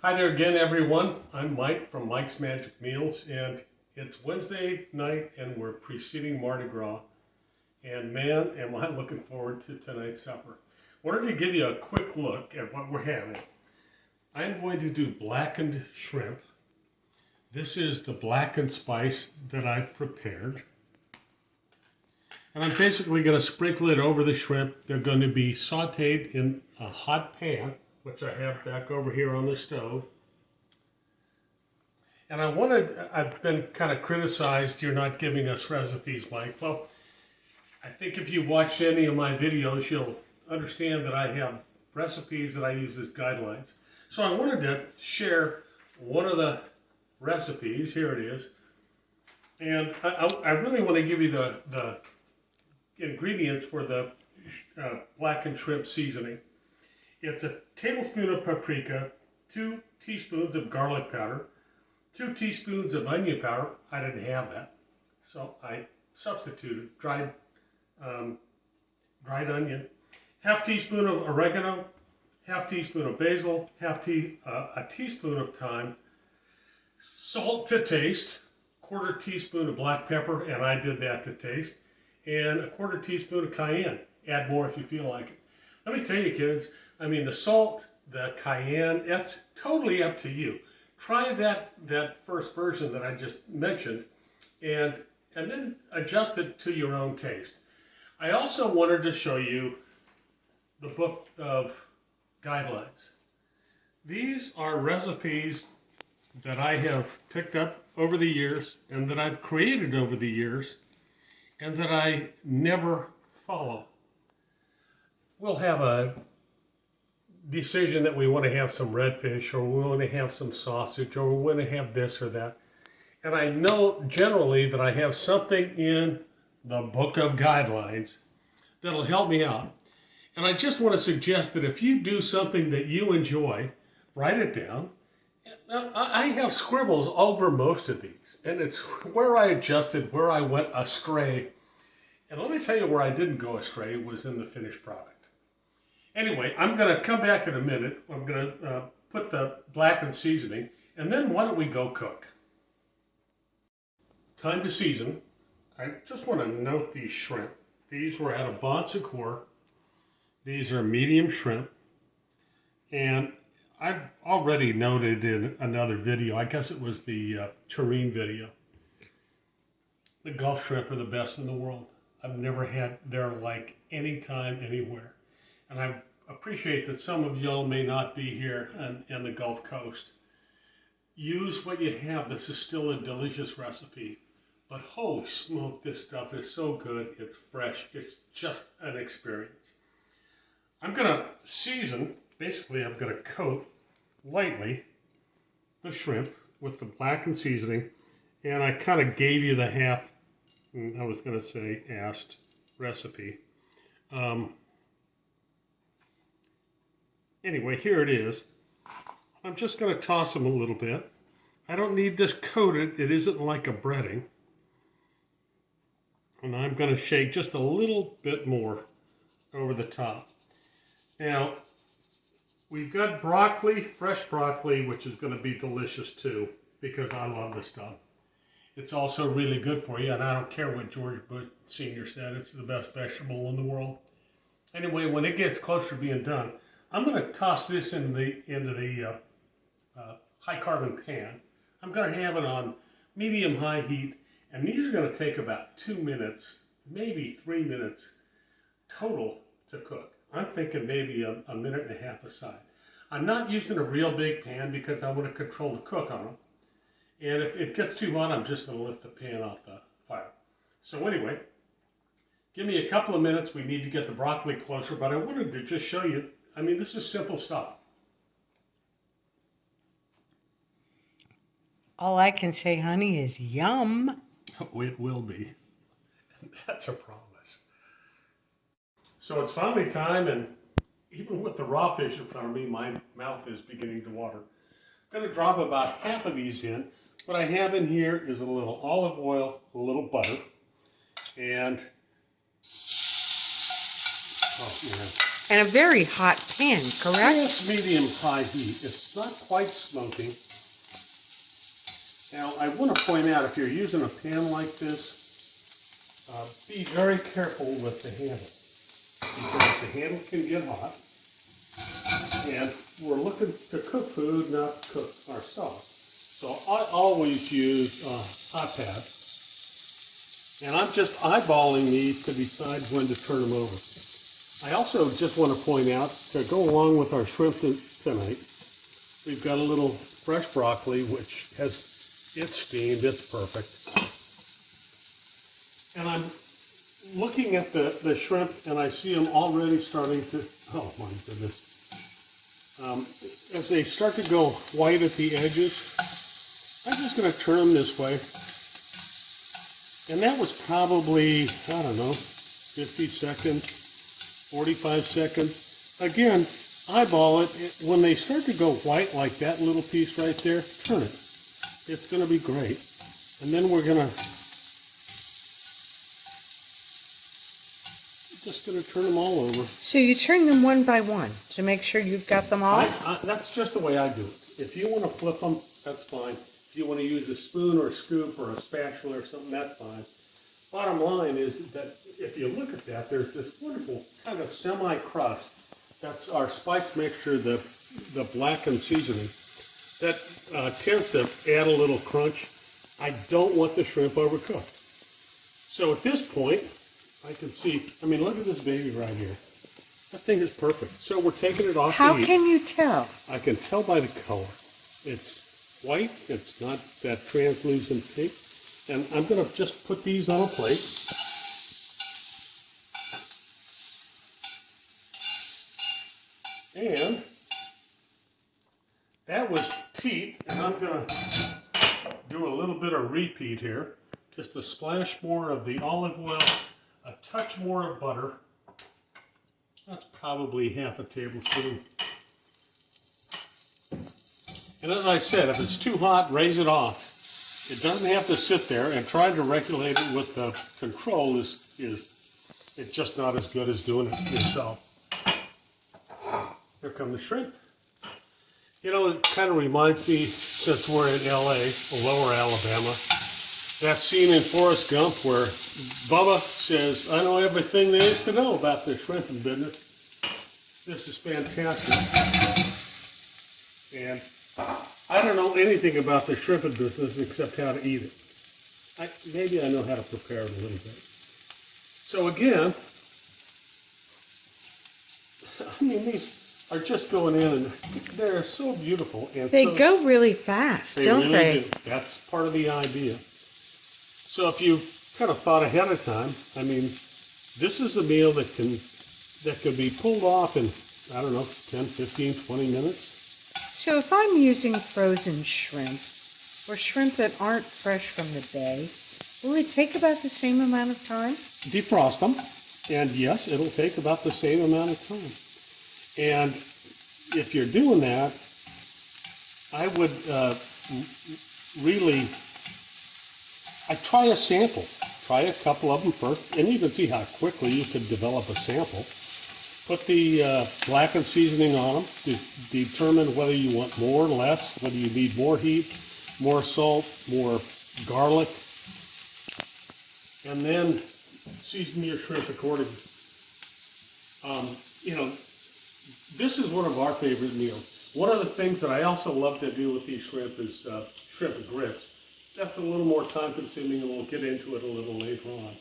Hi there again, everyone. I'm Mike from Mike's Magic Meals, and it's Wednesday night, and we're preceding Mardi Gras. And man, am I looking forward to tonight's supper. Wanted to give you a quick look at what we're having. I'm going to do blackened shrimp. This is the blackened spice that I've prepared. And I'm basically going to sprinkle it over the shrimp. They're going to be sauteed in a hot pan, which I have back over here on the stove. And I've been kind of criticized, you're not giving us recipes, Mike. Well, I think if you watch any of my videos, you'll understand that I have recipes that I use as guidelines. So I wanted to share one of the recipes. Here it is. And I really want to give you the ingredients for the blackened shrimp seasoning. It's a tablespoon of paprika, 2 teaspoons of garlic powder, 2 teaspoons of onion powder. I didn't have that, so I substituted dried onion, half teaspoon of oregano, half teaspoon of basil, a teaspoon of thyme, salt to taste, quarter teaspoon of black pepper, and I did that to taste, and a quarter teaspoon of cayenne. Add more if you feel like it. Let me tell you, kids, I mean, the salt, the cayenne, that's totally up to you. Try that first version that I just mentioned, and then adjust it to your own taste. I also wanted to show you the book of guidelines. These are recipes that I have picked up over the years and that I've created over the years and that I never follow. We'll have a decision that we want to have some redfish, or we want to have some sausage, or we want to have this or that. And I know generally that I have something in the book of guidelines that'll help me out. And I just want to suggest that if you do something that you enjoy, write it down. I have scribbles over most of these, and it's where I adjusted, where I went astray. And let me tell you where I didn't go astray was in the finished product. Anyway, I'm going to come back in a minute. I'm going to put the blackened seasoning, and then why don't we go cook? Time to season. I just want to note these shrimp. These were at a bon secours. These are medium shrimp. And I've already noted in another video, I guess it was the tureen video, the Gulf shrimp are the best in the world. I've never had their like anytime, anywhere. And I appreciate that some of y'all may not be here in the Gulf Coast. Use what you have. This is still a delicious recipe. But holy smoke, this stuff is so good. It's fresh. It's just an experience. I'm going to season. Basically, I'm going to coat lightly the shrimp with the blackened seasoning. And I kind of gave you the half, I was going to say, assed recipe. Anyway, here it is. I'm just going to toss them a little bit. I don't need this coated. It isn't like a breading. And I'm going to shake just a little bit more over the top. Now, we've got broccoli, fresh broccoli, which is going to be delicious too, because I love this stuff. It's also really good for you, and I don't care what George Bush Sr. said. It's the best vegetable in the world. Anyway, when it gets closer to being done, I'm going to toss this into the high carbon pan. I'm going to have it on medium high heat, and these are going to take about 2 minutes, maybe 3 minutes total to cook. I'm thinking maybe a minute and a half aside. I'm not using a real big pan because I want to control the cook on them. And if it gets too hot, I'm just going to lift the pan off the fire. So anyway, give me a couple of minutes. We need to get the broccoli closer, but I wanted to just show you. I mean, this is simple stuff. All I can say, honey, is yum. Oh, it will be. That's a promise. So it's finally time, and even with the raw fish in front of me, my mouth is beginning to water. I'm going to drop about half of these in. What I have in here is a little olive oil, a little butter, and And a very hot pan, correct? Just medium-high heat. It's not quite smoking. Now, I want to point out, if you're using a pan like this, be very careful with the handle, because the handle can get hot, and we're looking to cook food, not cook ourselves. So I always use hot pad, and I'm just eyeballing these to decide when to turn them over. I also just want to point out, to go along with our shrimp tonight, we've got a little fresh broccoli, which it's steamed, it's perfect. And I'm looking at the shrimp, and I see them already starting to, oh my goodness. As they start to go white at the edges, I'm just going to turn them this way. And that was probably, I don't know, 50 seconds, 45 seconds. Again, eyeball it. When they start to go white like that little piece right there, turn it. It's going to be great. And then we're just going to turn them all over. So you turn them one by one to make sure you've got them all? That's just the way I do it. If you want to flip them, that's fine. If you want to use a spoon or a scoop or a spatula or something, that's fine. Bottom line is that if you look at that, there's this wonderful kind of semi-crust. That's our spice mixture, the blackened seasoning. That tends to add a little crunch. I don't want the shrimp overcooked. So at this point, I can see, I mean, look at this baby right here. That thing is perfect. So we're taking it off How the heat. can you tell? I can tell by the color. It's white. It's not that translucent pink. And I'm going to just put these on a plate. And that was Pete, and I'm going to do a little bit of repeat here. Just a splash more of the olive oil, a touch more of butter. That's probably half a tablespoon. And as I said, if it's too hot, raise it off. It doesn't have to sit there, and trying to regulate it with the control it's just not as good as doing it yourself. Here come the shrimp. You know, it kind of reminds me, since we're in LA, Lower Alabama, that scene in Forrest Gump where Bubba says, I know everything there is to know about the shrimping business. This is fantastic. And I don't know anything about the shrimping business except how to eat it. Maybe I know how to prepare it a little bit. So again, I mean, these are just going in, and they're so beautiful. And They go really fast, don't really they? do. That's part of the idea. So if you kind of thought ahead of time, I mean, this is a meal that can be pulled off in, I don't know, 10, 15, 20 minutes. So if I'm using frozen shrimp, or shrimp that aren't fresh from the bay, will it take about the same amount of time? Defrost them, and yes, it'll take about the same amount of time. And if you're doing that, I would I try a sample. Try a couple of them first, and you can see how quickly you could develop a sample. Put the blackened seasoning on them to determine whether you want more or less, whether you need more heat, more salt, more garlic, and then season your shrimp accordingly. You know, this is one of our favorite meals. One of the things that I also love to do with these shrimp is shrimp grits. That's a little more time consuming, and we'll get into it a little later on.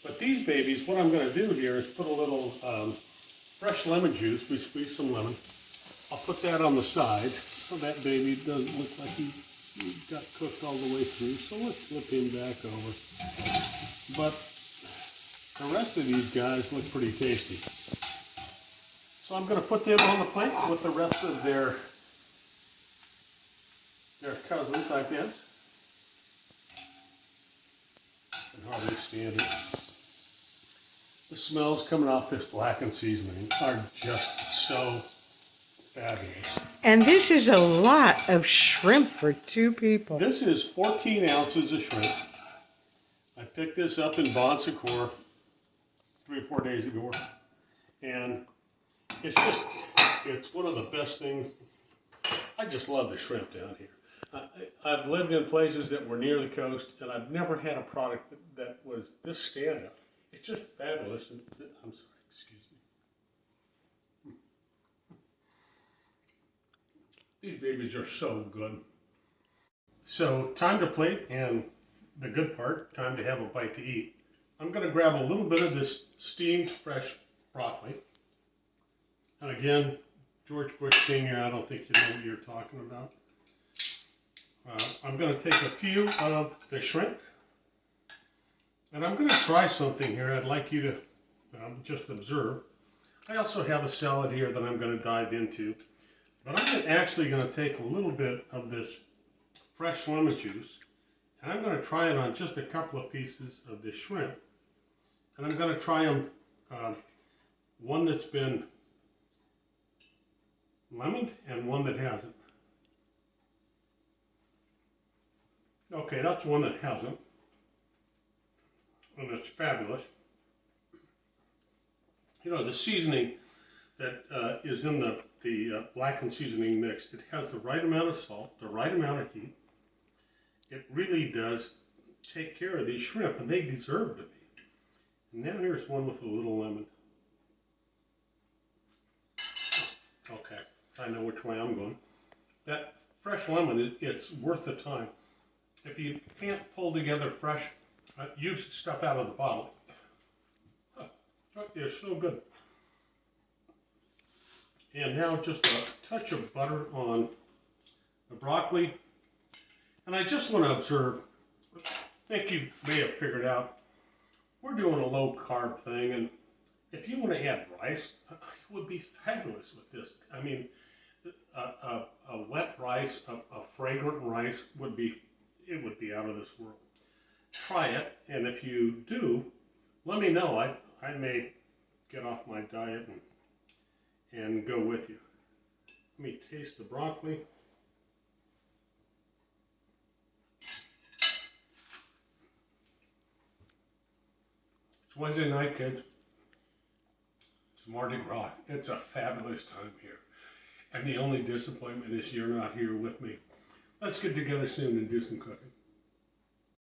But these babies, what I'm going to do here is put a little fresh lemon juice. We squeeze some lemon. I'll put that on the side. So that baby doesn't look like he got cooked all the way through. So let's flip him back over. But the rest of these guys look pretty tasty. So I'm going to put them on the plate with the rest of their cousins, I guess. I can hardly stand it. The smells coming off this blackened seasoning are just so fabulous. And this is a lot of shrimp for two people. This is 14 ounces of shrimp. I picked this up in Bon Secours 3 or 4 days ago. And it's one of the best things. I just love the shrimp down here. I've lived in places that were near the coast, and I've never had a product that was this stand-up. It's just fabulous. And, I'm sorry, excuse me. These babies are so good. So, time to plate, and the good part, time to have a bite to eat. I'm going to grab a little bit of this steamed fresh broccoli. And again, George Bush Sr., I don't think you know what you're talking about. I'm going to take a few of the shrimp. And I'm going to try something here. I'd like you to just observe. I also have a salad here that I'm going to dive into. But I'm actually going to take a little bit of this fresh lemon juice. And I'm going to try it on just a couple of pieces of this shrimp. And I'm going to try them, one that's been lemoned and one that hasn't. Okay, that's one that hasn't. And it's fabulous. You know, the seasoning that is in the blackened seasoning mix, it has the right amount of salt, the right amount of heat. It really does take care of these shrimp, and they deserve to be. And now here's one with a little lemon. Okay, I know which way I'm going. That fresh lemon, it's worth the time. If you can't pull together fresh, use stuff out of the bottle. It's so good. And now just a touch of butter on the broccoli. And I just want to observe, I think you may have figured out, we're doing a low carb thing, and if you want to add rice, it would be fabulous with this. I mean, a wet rice, a fragrant rice would be out of this world. Try it, and if you do, let me know. I may get off my diet and go with you. Let me taste the broccoli. It's Wednesday night, kids. It's Mardi Gras. It's a fabulous time here. And the only disappointment is you're not here with me. Let's get together soon and do some cooking.